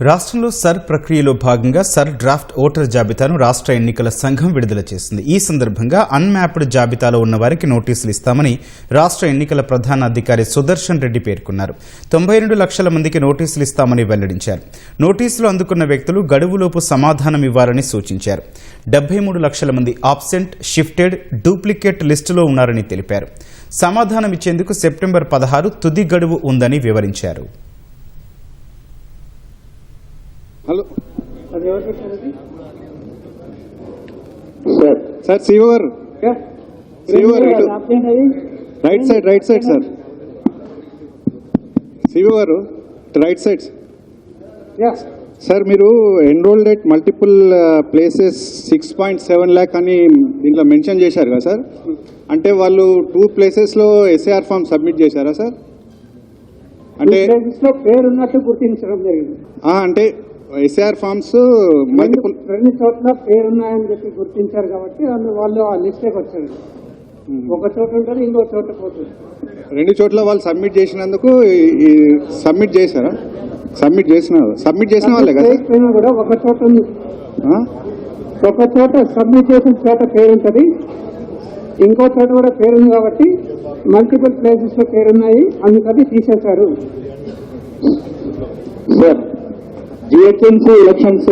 రాష్ట్రంలో సర్ ప్రక్రియలో భాగంగా సర్ డ్రాఫ్ట్ ఓటర్ జాబితాను రాష్ట్ర ఎన్నికల సంఘం విడుదల చేసింది. ఈ సందర్భంగా అన్మ్యాప్డ్ జాబితాలో ఉన్న వారికి నోటీసులు ఇస్తామని రాష్ట్ర ఎన్నికల ప్రధాన అధికారి సుదర్శన్ రెడ్డి పేర్కొన్నారు. 92 లక్షల మందికి నోటీసులు ఇస్తామని వెల్లడించారు. నోటీసులు అందుకున్న వ్యక్తులు గడువులోపు సమాధానం ఇవ్వాలని సూచించారు. 73 లక్షల మంది ఆబ్సెంట్, షిఫ్టెడ్, డూప్లికేట్ లిస్టులో ఉన్నారని తెలిపారు. సమాధానం ఇచ్చేందుకు సెప్టెంబర్ 16 తుది గడువు ఉందని వివరించారు. హలో సార్ సిఓ గారు రైట్ సైడ్ సార్ సిఓ గారు రైట్ సైడ్ సార్ మీరు enrolled at multiple places 6.7 lakh అని దీంట్లో మెన్షన్ చేశారు కదా సార్. అంటే వాళ్ళు 2 ప్లేసెస్లో ఎస్ఏఆర్ ఫామ్ సబ్మిట్ చేశారా సార్? అంటే పేరున్నట్టు గుర్తించడం జరిగింది. అంటే ఎస్ఆర్ ఫార్మ్స్ మల్టిపుల్ 2 చోట్ల పేరున్నాయని చెప్పి గుర్తించారు కాబట్టి వాళ్ళు ఆ లిస్ట్కి వచ్చారు. ఒక చోట ఉంటుంది, ఇంకో చోట పోతుంది. 2 చోట్ల వాళ్ళు సబ్మిట్ చేసినందుకు సబ్మిట్ చేశారా? సబ్మిట్ చేసిన వాళ్ళే కదా కూడా ఒక చోట ఉంది. ఒక చోట సబ్మిట్ చేసిన చోట పేరుంటది, ఇంకో చోట కూడా పేరుంది కాబట్టి మల్టిపుల్ ప్లేసెస్ లో పేరున్నాయి, అందుకని తీసేశారు. సార్ జిహెచ్ఎంసీ ఎలక్షన్స్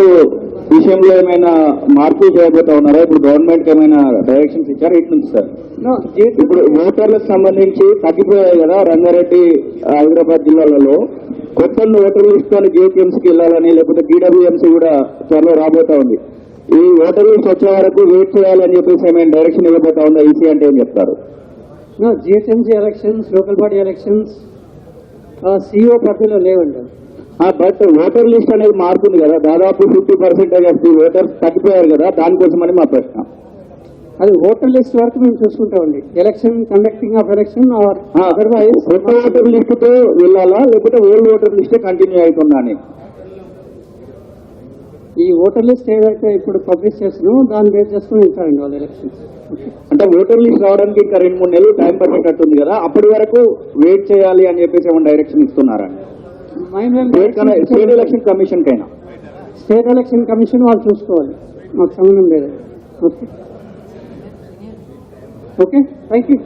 విషయంలో ఏమైనా మార్పులు చేయబోతా ఉన్నారా? ఇప్పుడు గవర్నమెంట్ ఏమైనా డైరెక్షన్స్ ఇచ్చారా ఇటు నుంచి సార్? ఇప్పుడు ఓటర్లకు సంబంధించి తగ్గిపోయాయి కదా, రంగారెడ్డి, హైదరాబాద్ జిల్లాలలో కొత్త ఓటర్ లిస్ట్ అని జిహెచ్ఎంసీకి వెళ్ళాలని, లేకపోతే డిడబ్ల్యూఎంసీ కూడా త్వరలో రాబోతా ఉంది. ఈ ఓటర్ లిస్ట్ వచ్చే వరకు వెయిట్ చేయాలని చెప్పేసి ఏమైనా డైరెక్షన్ ఇవ్వబోతా ఉందా ఈసీ అంటే ఏం చెప్తారు? GHMC elections, local body elections CEO పరిధిలో లేవండి. బట్ ఓటర్ లిస్ట్ అనేది మారుతుంది కదా, దాదాపు 50% ఆఫ్ ది ఓటర్స్ తగ్గిపోయారు కదా, దానికోసమని మా ప్రశ్న. అది ఓటర్ లిస్ట్ వరకు మేము చూసుకుంటామండి. Election conducting of election otherwise కొత్త ఓటర్ లిస్టుతో వెళ్ళాలా, లేకపోతే ఓల్డ్ ఓటర్ లిస్టే కంటిన్యూ అవుతుందా అని? ఈ ఓటర్ లిస్ట్ ఏదైతే ఇప్పుడు పబ్లిష్ చేస్తున్నామో దాన్ని బేస్ చేసుకుని వెళ్తారండి వాళ్ళు ఎలక్షన్స్. అంటే ఓటర్ లిస్ట్ రావడానికి ఇంకా 2-3 నెలలు టైం పట్టేటట్టుంది కదా, అప్పటి వరకు వెయిట్ చేయాలి అని చెప్పేసి ఏమైనా డైరెక్షన్ ఇస్తున్నారా? స్టేట్ ఎలక్షన్ కమిషన్ కైనా స్టేట్ ఎలక్షన్ కమిషన్ వాళ్ళు చూసుకోవాలి, మాకు సంబంధం లేదు. Okay thank you.